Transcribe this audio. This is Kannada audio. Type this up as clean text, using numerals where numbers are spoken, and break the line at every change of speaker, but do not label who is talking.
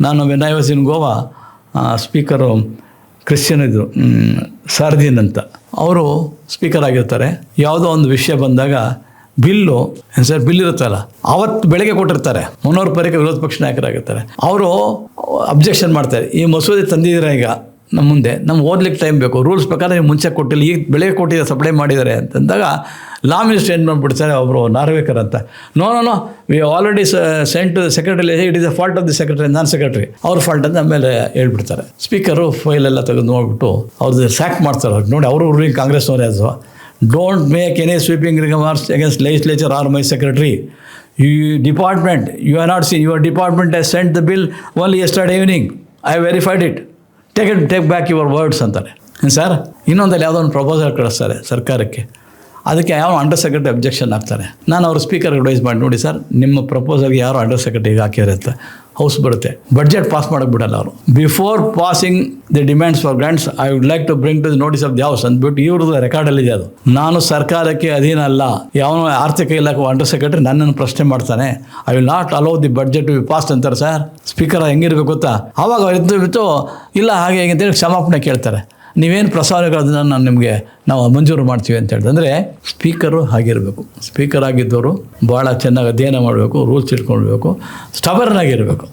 ನಾನು when I was in Goa speaker Christian ಇದ್ದರು, ಸಾರ್ದಿನ್ ಅಂತ. ಅವರು ಸ್ಪೀಕರ್ ಆಗಿರ್ತಾರೆ. ಯಾವುದೋ ಒಂದು ವಿಷಯ ಬಂದಾಗ ಬಿಲ್ಲು ಸರ್ ಬಿಲ್ ಇರುತ್ತಲ್ಲ, ಅವತ್ತು ಬೆಳಗ್ಗೆ ಕೊಟ್ಟಿರ್ತಾರೆ. ಮನೋಹರ್ ಪರಿಕರ್ ವಿರೋಧ ಪಕ್ಷ ನಾಯಕರಾಗಿರ್ತಾರೆ. ಅವರು ಅಬ್ಜೆಕ್ಷನ್ ಮಾಡ್ತಾರೆ, ಈ ಮಸೂದೆ ತಂದಿದ್ದೀರಾ ಈಗ ನಮ್ಮ ಮುಂದೆ, ನಮ್ಗೆ ಓದ್ಲಿಕ್ಕೆ ಟೈಮ್ ಬೇಕು, ರೂಲ್ಸ್ ಪ್ರಕಾರ ನೀವು ಮುಂಚೆ ಕೊಟ್ಟಿಲ್ಲ, ಈಗ ಬೆಳಗ್ಗೆ ಕೊಟ್ಟಿದ್ದಾರೆ, ಸಪ್ಲೈ ಮಾಡಿದ್ದಾರೆ ಅಂತಂದಾಗ ಲಾ ಮಿನಿಸ್ಟರ್ ಏನು ಮಾಡಿಬಿಡ್ತಾರೆ, ಒಬ್ಬರು ನಾರ್ವೇಕರ್ ಅಂತ, no we already sent to the secretary, it is the fault of the secretary, ನಾನ್ ಸೆಕ್ರೆಟರಿ, ಅವ್ರ ಫಾಲ್ಟ್ ಅಂತ ಆಮೇಲೆ ಹೇಳ್ಬಿಡ್ತಾರೆ. ಸ್ಪೀಕರು ಫೈಲ್ ಎಲ್ಲ ತೆಗೆದು ನೋಡ್ಬಿಟ್ಟು ಅವ್ರದ್ದು ಸ್ಯಾಕ್ ಮಾಡ್ತಾರೆ. ನೋಡಿ, ಅವರು ರೂಲಿಂಗ್ ಕಾಂಗ್ರೆಸ್ನವರೇ ಅದು. Don't make any sweeping remarks against legislature or my secretary. Department, you are not seen, your department has sent the bill only yesterday evening, I verified it, take back your words ಅಂತಾರೆ. ಸರ್, ಇನ್ನೊಂದಲ್ಲಿ ಯಾವುದೋ ಒಂದು ಪ್ರಪೋಸಲ್ ಕಳಿಸ್ತಾರೆ ಸರ್ಕಾರಕ್ಕೆ, ಅದಕ್ಕೆ ಯಾವ ಅಂಡರ್ ಸೆಕ್ರೆಟರಿ ಅಬ್ಜೆಕ್ಷನ್ ಹಾಕ್ತಾರೆ. ನಾನು ಅವ್ರ ಸ್ಪೀಕರ್ ಅಡ್ವೈಸ್ ಮಾಡಿ, ನೋಡಿ ಸರ್, ನಿಮ್ಮ ಪ್ರಪೋಸಲ್ಗೆ ಯಾರು ಅಂಡರ್ ಸೆಕ್ರೆಟರಿಗೆ ಹಾಕಿರುತ್ತೆ, ಹೌಸ್ ಬರುತ್ತೆ, ಬಡ್ಜೆಟ್ ಪಾಸ್ ಮಾಡೋಕ್ಕೆ ಬಿಡಲ್ಲ ಅವರು. Before passing the demands for grants I would like to bring to the notice of the house ಅಂದ್ಬಿಟ್ಟು ಇವ್ರದ್ದು ರೆಕಾರ್ಡಲ್ಲಿದೆ ಅದು. ನಾನು ಸರ್ಕಾರಕ್ಕೆ ಅಧೀನ ಅಲ್ಲ, ಯಾವನೋ ಆರ್ಥಿಕ ಇಲಾಖೆ ಅಂಡರ್ ಸೆಕ್ರೆಟರಿ ನನ್ನನ್ನು ಪ್ರಶ್ನೆ ಮಾಡ್ತಾನೆ, I will not allow the budget to be pass ಅಂತಾರೆ. ಸರ್, ಸ್ಪೀಕರ್ ಹೆಂಗಿರ್ಬೇಕು ಗೊತ್ತಾ, ಆವಾಗ ಬಿಟ್ಟು ಇಲ್ಲ ಹಾಗೆ ಹೇಗೆ ಅಂತೇಳಿ ಕ್ಷಮಾಪಣೆ ಕೇಳ್ತಾರೆ. ನೀವೇನು ಪ್ರಸ್ತಾವನೆಗಳನ್ನ ನಾವು ಮಂಜೂರು ಮಾಡ್ತೀವಿ ಅಂತ ಹೇಳಿದ್ರೆ, ಅಂದರೆ ಸ್ಪೀಕರು ಹಾಗಿರಬೇಕು. ಸ್ಪೀಕರ್ ಆಗಿದ್ದವರು ಭಾಳ ಚೆನ್ನಾಗಿ ಅಧ್ಯಯನ ಮಾಡಬೇಕು, ರೂಲ್ಸ್ ಇಟ್ಕೊಳ್ಬೇಕು, ಸ್ಟಬರ್ನ್ ಆಗಿರಬೇಕು.